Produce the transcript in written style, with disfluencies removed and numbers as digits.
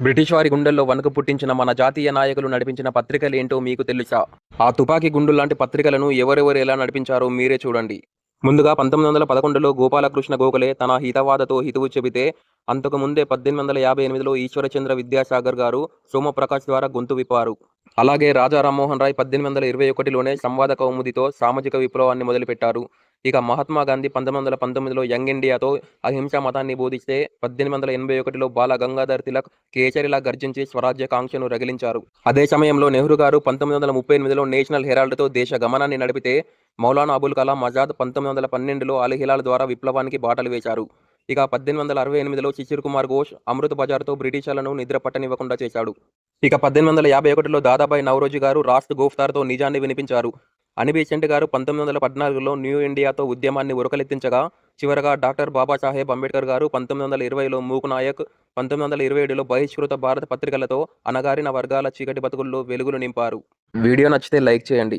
British వారి గుండెల్లో వణుకు పుట్టించిన మన జాతీయ నాయకులు నడిపించిన పత్రికలేంటో మీకు తెలుసా? ఆ తుపాకీ గుండుల్లాంటి పత్రికలను ఎవరెవరు ఎలా నడిపించారో మీరే చూడండి. ముందుగా 1911లో గోపాలకృష్ణ గోఖలే తన హితవాదతో హితవు చెబితే, అంతకు ముందే 1858లో ఈశ్వరచంద్ర విద్యాసాగర్ గారు సోమప్రకాష్ ద్వారా గొంతు విప్పారు. అలాగే రాజా రామ్మోహన్ రాయ్ 1821లోనే సంవాద కౌముదితో సామాజిక విప్లవాన్ని మొదలుపెట్టారు. ఇక మహాత్మా గాంధీ 1919లో యంగ్ ఇండియాతో అహింసా మతాన్ని బోధిస్తే, 1881లో బాల గంగాధర్ తిలక్ కేసరిలా గర్జించి స్వరాజ్య కాంక్షను రగిలించారు. అదే సమయంలో నెహ్రూ గారు 1938లో నేషనల్ హెరాల్డ్తో దేశ గమనాన్ని నడిపితే, మౌలానా అబుల్ కలాం ఆజాద్ 1912లో అల్ హిలాల్ ద్వారా విప్లవానికి బాటలు వేశారు. ఇక 1868లో శిశిర్ కుమార్ ఘోష్ అమృత్ బజార్తో బ్రిటిషర్లను నిద్ర పట్టనివ్వకుండా చేశాడు. ఇక 1851లో దాదాబాయి నౌరోజీ గారు రాష్ట్ర గోఫ్తార్తో నిజాన్ని వినిపించారు. అని బెసెంట్ గారు 1914లో న్యూ ఇండియాతో ఉద్యమాన్ని ఉరకలెత్తించగా, చివరగా డాక్టర్ బాబాసాహెబ్ అంబేద్కర్ గారు 1920లో మూక్ నాయక్, 1927లో బహిష్కృత భారత పత్రికలతో అణగారిన వర్గాల చీకటి బతుకుల్లో వెలుగులు నింపారు. వీడియో నచ్చితే లైక్ చేయండి.